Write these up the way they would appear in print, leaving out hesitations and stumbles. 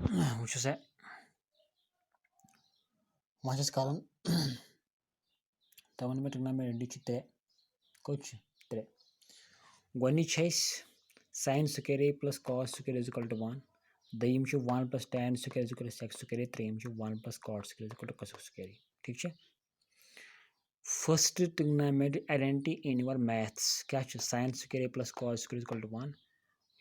वुचो सा वहाँ कलन तवन में ट्रिग्नोमेट्री त्रे कोच त्रे गोनिच sin square a plus cos square is equal to 1 दयिम 1 plus tan square is equal to sec square a त्रेयिम 1 plus cot square is equal to cos square a ठीक है first trigonometry identity in your maths क्या sin square a plus cos square is equal to 1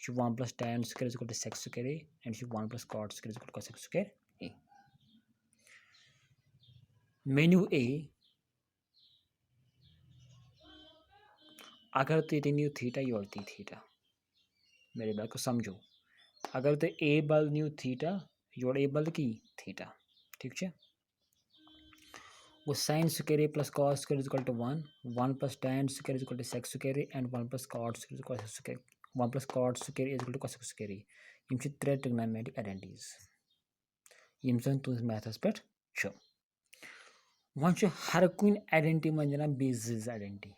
1 plus tan square is equal to sec square a and 1 plus cot square is equal to cos square a मेन्यू ए अगर तो ये न्यू theta योर ती theta मेरे बात को समझो अगर तो ए बल न्यू थीटा योर ए बल की थीटा ठीक है वो sin square a plus cos square is equal to 1 plus tan square is equal to sec square a and 1 plus cot square is equal to square 1 plus cot square is equal to cos square a यम छ त्रे trigonometric identities यम जन तुस maths पे छ वहाँ छ हर कुन identity में जना बेसिस आइडेंटिटी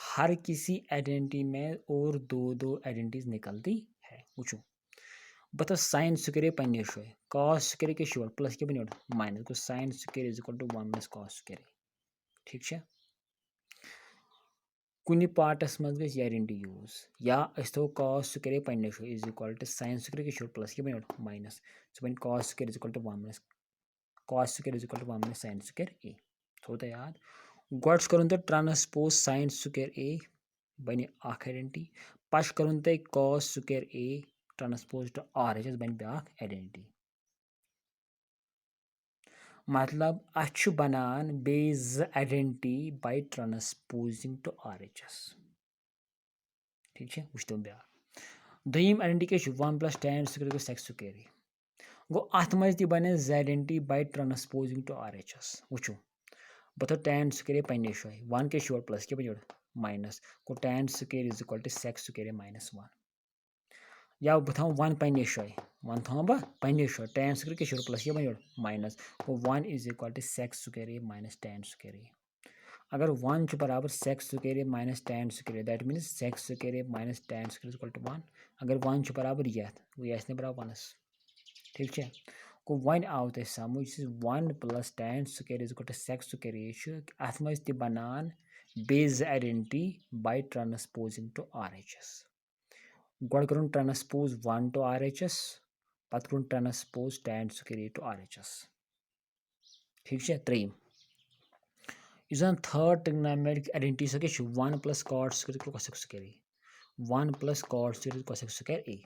हर किसी आइडेंटिटी में और दो आइडेंटिटीज निकलती है वुचो बता sin square पन्ने शोय cos square के शोर प्लस के बनियोड माइनस को sin square is equal to 1 plus cos square ठीक है कुनी पार्टस मज गई आइडेंटिटी यूज या अस्तो cos square पन्ने शोय is equal to sin square के शोर प्लस के बनियोड माइनस सो बन cos square is equal to 1 plus cos square is equal to 1 plus sin square a तो याद गोट्स करूँ तो ट्रांसपोज sin square a बने आख आइडेंटिटी पश करूँ तो cos square a transpose to RHS बन ब्याक आइडेंटिटी मतलब अच्छु बनान बेस identity by transposing to RHS ठीक है वुचतो ब्याक दोयिम आइडेंटिटी के 1 plus tan square को sec square गो अथ मज ति बने z identity by transposing to RHS वुचो बतो tan square पन्ने शोय 1 के शोर प्लस के बजोड़ माइनस को tan square is equal to sec square minus 1 या बथाऊं 1 पन्ने शोय 1 था बा पन्ने शोय tan square के शोर प्लस के बजोड़ माइनस को 1 is equal to sec square minus tan square अगर 1 च बराबर sec square minus tan square that means sec square minus tan square is equal to 1 अगर 1 च बराबर यथ वो यस बराबर 1 ठीक है को वन आव ते समझ 1 plus tan square is equal to sec square अथ मज ति बनान बेस identity by transposing to RHS गोड़ करूँ ट्रांसपोज 1 टू RHS पत करूँ transpose tan square to RHS ठीक है त्रेम इस थर्ड ट्रिग्नोमेट्रिक आइडेंटिटी सके 1 plus cot square को cos square 1 plus cot square cos square a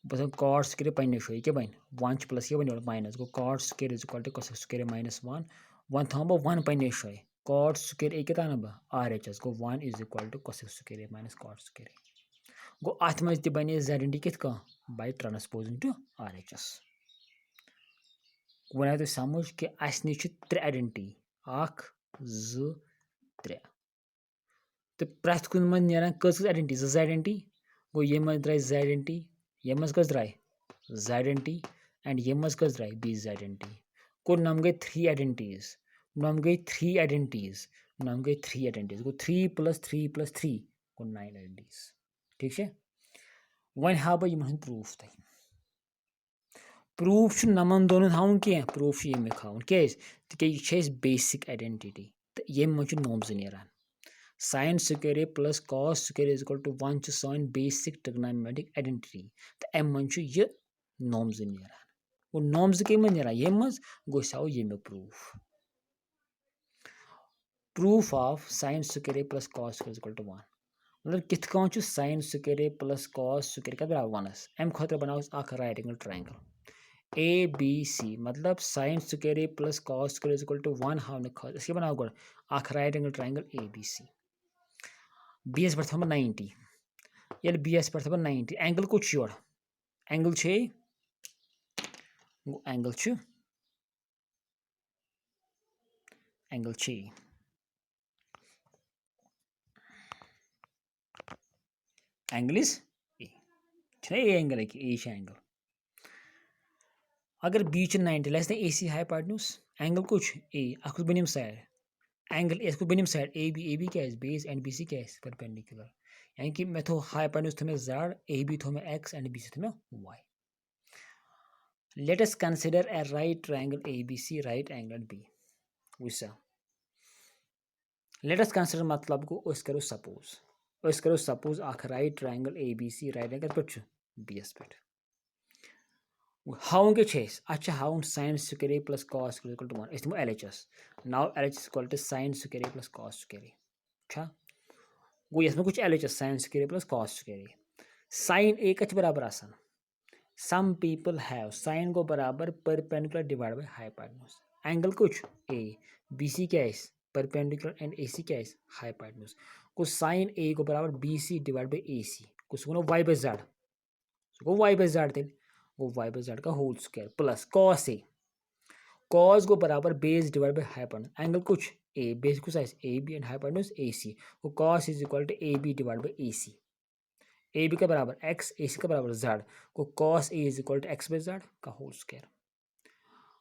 बस cot square पन्ने शोय के बन 1 प्लस के बन माइनस को cot square is equal to cos square minus 1 1 था 1 पन्ने शोय cot square a के ताना बा RHS को 1 is equal to cos square minus cot square गो अथ मज ति बने z आइडेंटिटी कित का by transposing to RHS one तो समझ कि अस निश त्रे आइडेंटिटी अख ज त्रे तो प्रथ कुन मन नेरान कस आइडेंटिटी ज आइडेंटिटी गो ये मज द्राय z आइडेंटिटी ये मज कस द्राय z आइडेंटिटी एंड ये मज कस द्राय b आइडेंटिटी को नम गए 3 आइडेंटिटीज नम गए 3 आइडेंटिटीज नम गए 3 आइडेंटिटीज को 3 plus 3 plus 3 को 9 आइडेंटिटीज ठीक है वन हा बह यमन प्रूफ तक प्रूफ नमन दोन हाउन क्या प्रूफ ये हाउन क्या बेसिक आइडेंटिटी तो ये मज norms नेरान sin square a plus cos square is equal to 1 सान बेसिक ट्रिग्नोमेट्रिक आइडेंटिटी तो अम मन ये नोम्स नेरान वो नोम्स के मन नेरान ये मज गोसाव ये proof proof of sin square a plus cos square is equal to 1 मतलब कित कौन sin square a plus cos square का बराबर 1 अम खतर बनाओ अख राइट एंगल ट्रायंगल ABC मतलब sin square a plus cos square is equal to 1 how इसके बनाओ गोड़ अख right angle triangle ABC BS पर थम 90 ये BS पर थम 90 एंगल कुछ योर एंगल छे एंगल छ एंगल छे एंगल इज ए छे एंगल है कि ए छे एंगल अगर B 90 less than AC hypotenuse angle कुछ A अख बनिम साइड एंगल एस को बनिम साइड AB क्या है बेस एंड BC क्या है परपेंडिकुलर यानी कि मैं थो हाइपोटेन्यूज थो में Z AB थो में X एंड BC थो में Y Let us consider a right triangle ABC, right angle B. Wisa. Let us consider मतलब को उस करो suppose आख right triangle ABC right angle पे BS पे how के chase अच्छा how sin square A plus cos square equal to 1 इसमें LHS now LHS equal to sin square A plus cos square A अच्छा वो इसमें कुछ LHS sin square A plus cos square A sin A का बराबर आसान some people have sin को बराबर perpendicular divided by hypotenuse angle कुछ A BC क्या है perpendicular and AC क्या है hypotenuse को sin A को बराबर BC divided by AC कुछ को y by z को y by z थे वो y by z का whole square plus cos A cos को बराबर बेस डिवाइड बाय हाइपोटेन्यूज एंगल कुछ A बेस कुछ size AB and hypotenuse AC वो cos is equal to AB divide by AC AB का बराबर x AC का बराबर z को cos A is equal to x by z का होल स्क्वायर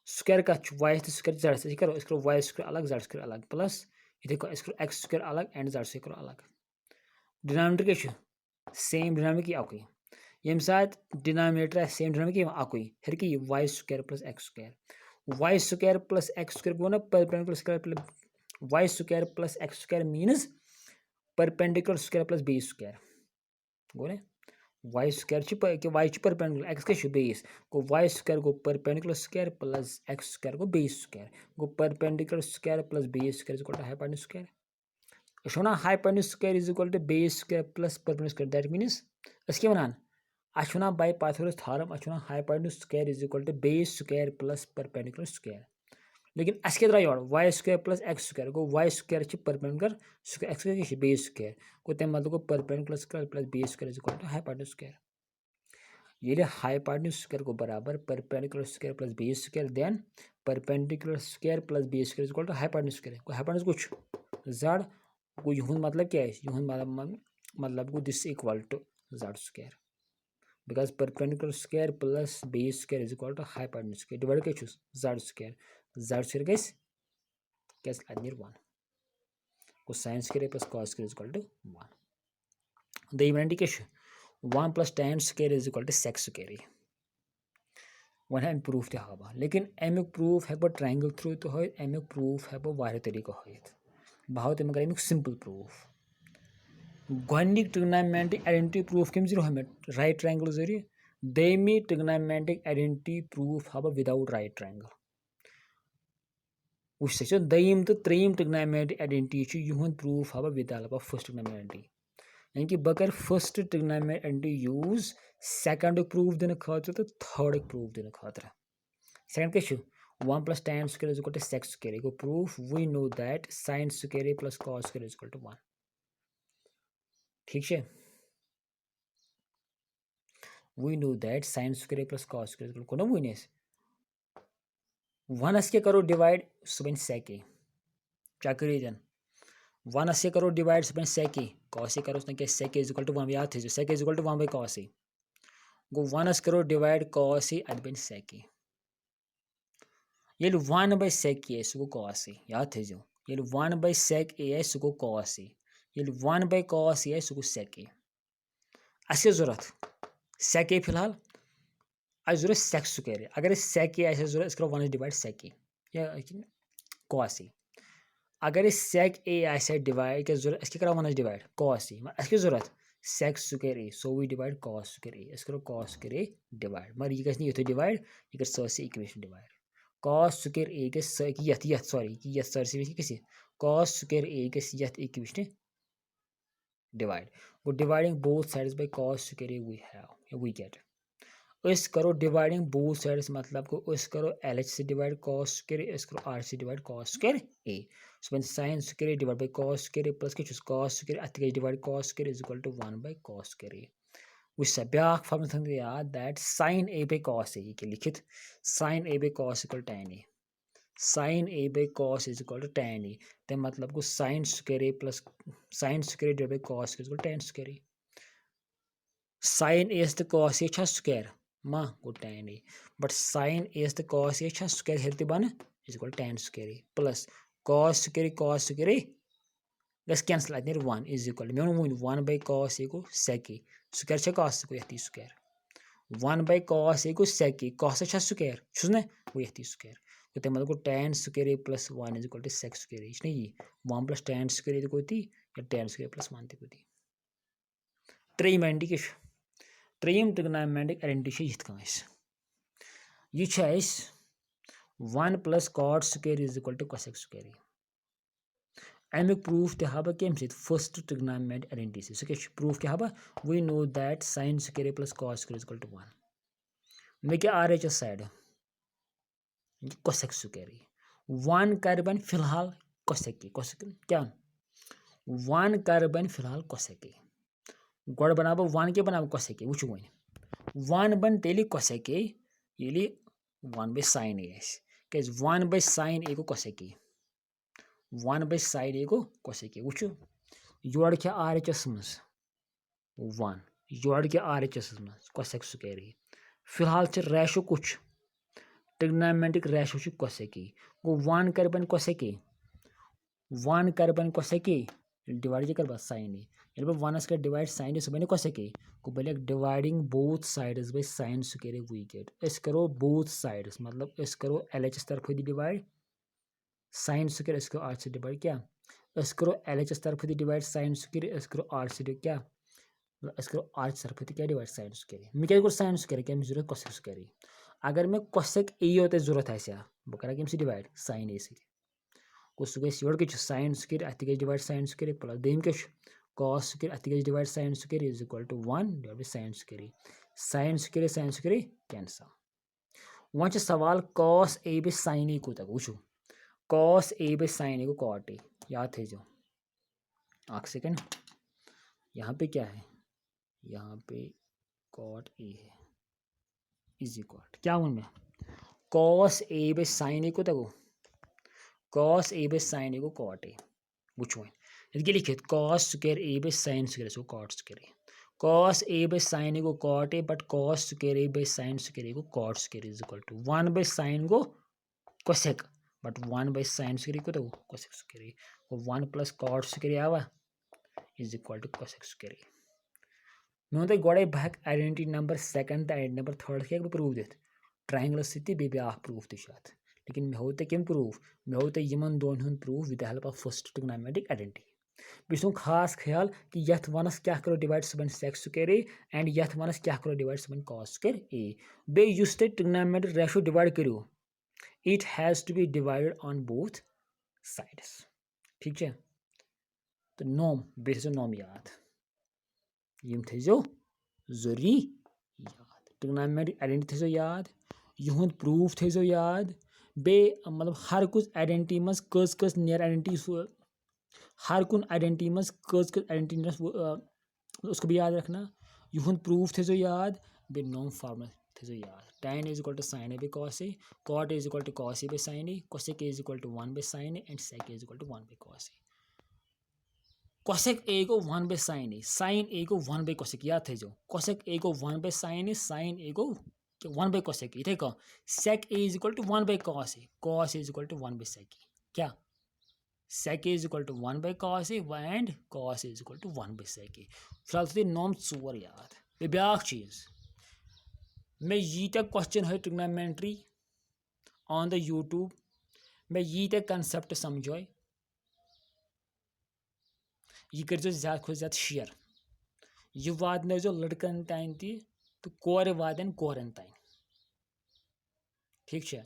स्क्वायर का y स्क्वायर z से करो इसको y स्क्वायर अलग z स्क्वायर अलग प्लस ये देखो इसको x स्क्वायर अलग एंड z स्क्वायर अलग डिनोमिनेटर क्या सेम डिनोमिनेटर की आकुई यम साथ डिनोमिनेटर सेम डिनोमिनेटर की आकुई फिर की y square plus x square y square plus x square को ना perpendicular square y square plus x square means perpendicular square plus b square गो ने y स्क्वायर कि y परपेंडिकुलर x के base को y स्क्वायर को perpendicular square plus x square को base square को perpendicular square plus base square is equal to hypotenuse square शोना hypotenuse square is equal to base square plus perpendicular square that means इसके वनान अचुना by Pythagoras theorem अचुना hypotenuse square is equal to base square plus perpendicular square लेकिन अस के द्राय y square plus x square गो y square perpendicular square x square base square गो तम मतलब गो perpendicular square plus base square is equal to hypotenuse square ये हाइपोटेन्यूज स्क्वायर को बराबर perpendicular square plus base square then perpendicular square plus base square is equal to hypotenuse square को hypotenuse कुछ z को यूं मतलब क्या है यूं मतलब को this equal to z square because perpendicular square plus base square is equal to hypotenuse square divided by z square guys guess near 1 को sin square plus cos square is equal to 1 the even indication 1 plus tan square is equal to sec square one है proof ते हवा लेकिन अमुक proof है triangle through तो है अमुक प्रूफ है वारिया तरीको है बहुत तम अमुक सिंपल प्रूफ गोनिक ट्रिग्नोमेट्रिक आइडेंटिटी प्रूफ कम जरिए हमें राइट ट्रायंगल जरिए देमी ट्रिग्नोमेट्रिक आइडेंटिटी प्रूफ हवा विदाउट राइट ट्रायंगल वह दयम तो त्रेयम ट्रिग्नोमेट्रिक आइडेंटिटी युहद प्रूफ हवा विदाउट फर्स्ट ट्रिग्नोमेट्री यानी कि बह कर first trigonometric identity use second proof दिन खातर तो थर्ड प्रूफ दिन खातर सेकंड क्या 1 plus tan square is equal to sec square go proof we know that sin square plus cos square is equal to 1 ठीक है we know that sin square plus cos square is equal to one 1 के करो divide सुबह sec a क्या करिए 1 से करो divide सुबह sec a cos a करो क्या sec a is equal to 1 याद थे sec a is equal to 1 by cos a गो 1 करो डिवाइड cos a अद बन sec a ये 1 by sec a so cos a याद थे ये 1 by sec a है सो cos a ये 1 by cos a है सो sec a असे जरूरत sec a फिलहाल आज जरूरत sec स्क्वायर अगर sec a ऐसे जरूरत इसको 1 डिवाइड sec a या cos a अगर sec a ऐसे डिवाइड के जरूरत इसके करा 1 डिवाइड cos a इसकी जरूरत sec square a so we divide cos square a इसको cos स्क्वायर a डिवाइड मगर ये कैसे नहीं डिवाइड ये कर सर से equation divide cos square a के सर की यथ सॉरी की यथ सर से किसी cos स्क्वायर a के यथ इक्वेशन डिवाइड वो dividing both sides by cos square a we have we get इस करो डिवाइडिंग बोथ साइड्स मतलब को इस करो LH से डिवाइड cos स्क्वायर इस करो R से divide cos square a so when sin square divide by cos square plus के cos स्क्वायर अत के divide cos square is equal to 1 by cos square उस ब्याक फॉर्मूला थंग याद that sin a by cos a के लिखित sin a by cos equal tan a sin a by cos is equal to tan a तो मतलब को sin square a plus sin square divided by cos is equal to tan square a sin a is the cos a छा square मा को tan a but sin a is the cos a छा square हेरते बन is equal to tan square a plus cos square a let's cancel at near 1 is equal to 1 by cos a को sec a square छा cos को यति square 1 by cos a go sec a, cos छा square छुस ना वो यही square तो तमें गो tan square a plus 1 is equal to sec square a ना ये 1 plus tan स्क्वायर a गो या tan स्क्वायर plus 1 गो त्रेयम आइडेंटिटी क्या त्रेयम ट्रिग्नोमेट्रिक आइडेंटिटी यिथ कन यह 1 plus cot square is equal to cosec square अमुक प्रूफ तह हा कम फर्स्ट ट्रिग्नोमेट्रिक आइडेंटिटी सह क्या प्रूफ क्या हा we know that sin square plus cos square is equal to 1 मे क्या RHS साइड cosec square 1 कर बन फिलहाल cosec क्या 1 कर बन फिलहाल cosec गोड़ बना 1 के बना cosec वो वन 1 बन तेली cosec ये 1 by sin a क्या 1 by sin a go cosec 1 by sin a go cosec वो योर क्या RHS मज 1 योर क्या RHS मज cosec square फिलहाल रेशो कुछ ट्रिग्नोमेट्रिक रेशो cosec गो 1 कर बन cosec 1 कर बन cosec डिवाइड कर sin a 1 कर डिवाइड sin a बन cosec को बन dividing both sides by sin square we get अस करो बोथ साइड्स मतलब अस करो LHS तरफ डिवाइड sin square अस करो r से डिवाइड क्या अस करो LHS तरफ डिवाइड sin square अस करो r से क्या अस करो r तरफ क्या डिवाइड sin square मे क्या sin square क्या जरूरत cosec square अगर मैं cosec a योत जरूरत आया बह कर कम डिवाइड sin a सो सह गई योर क्या sin square अत गई डिवाइड sin square प्लस दोम क्या cos square अत गई divide sin square is equal to 1 divide by sin square cancel one सवाल cos a by sin a कूत वो cos a by sin a को cot a याद थे जो एक सेकेंड यहाँ पे क्या है यहाँ पे cot a है इज इक्वल क्या वन मैं cos a by sin a को cos a by sin a को cot a वो ये लिखित cos square a by sin square को cot square cos a by sin a को cot a but cos square a by sin square को cot square is equal to 1 by sin को cosec but 1 by sin square को cosec square को 1 plus cot square आवा is equal to cosec square मैं तो गोड़े बहक identity number second तो आइडेंटिटी नंबर थर्ड क्या प्रूफ दित ट्रायंगल सती प्रूफ तक लेकिन मे हो कम प्रूफ मे हो यमन दोन हुंद proof with help of first trigonometric identity बेस खास ख्याल कि यथ वनस क्या करो डिवाइड सह बन sec square a एंड यथ वनस क्या करो डिवाइड सह बन cos square a बे युस ते ट्रिग्नोमेट्रिक रेशो डिवाइड करो it has to be divided on both sides ठीक है तो नोम बे नोम याद यम थो जरूरी याद ट्रिग्नोमेट्रिक आइडेंटिटी थो याद युंद प्रूफ थो याद बे मतलब हर कुछ आइडेंटिटी मज कस नियर आइडेंटिटी हर कुन आइडेंटिटी मज कस आइडेंटिटी उसको भी याद रखना युंद प्रूफ थो याद बे नोम फार्मूला थो याद tan is equal to sin a by cos a cot is equal to cos a by sin a cosec is equal to 1 by sin a and sec is equal to 1 by cos a cosec a को 1 by sin a sin a को 1 by cosec याद थे जो cosec a को 1 by sin a sin a को 1 by cosec इथे का sec a is equal to 1 by cos a cos a is equal to 1 by sec a क्या sec a is equal to 1 by cos a and cos a is equal to 1 by sec a फिलहाल तो नोम 4 याद बे back चीज मैं यीत्या question है trigonometry on the YouTube मैं यीत्या concept समझोय यह कर ज्यादा खुद ज्यादा शेयर यह वादन लड़कन तान तो कोर वादन कोरन तान ठीक है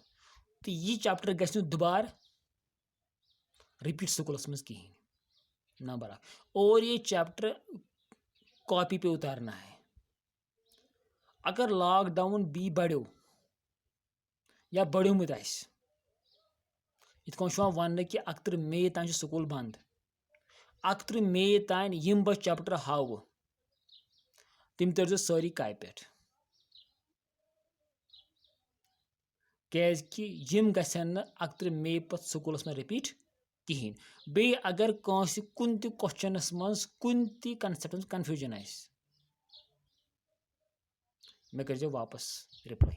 तो यह चैप्टर गस दोबार रिपीट स्कूलस मज कहें ना बरा और ये चैप्टर कॉपी पे उतारना है अगर लॉकडाउन बी बढ़ो या बढ़ोमुत इत वन कि 31 मई तान स्कूल बंद 31 मई तान यम बह चैप्टर हाव तम तरजो सारी काय पे कि यम गसन 31 मई पत स्कूलस में रिपीट कहें बे अगर कंस कुन त क्वेश्चनस मज कुन त कंसेप्ट कन्फ्यूजन मे कर वापस रिप्लाई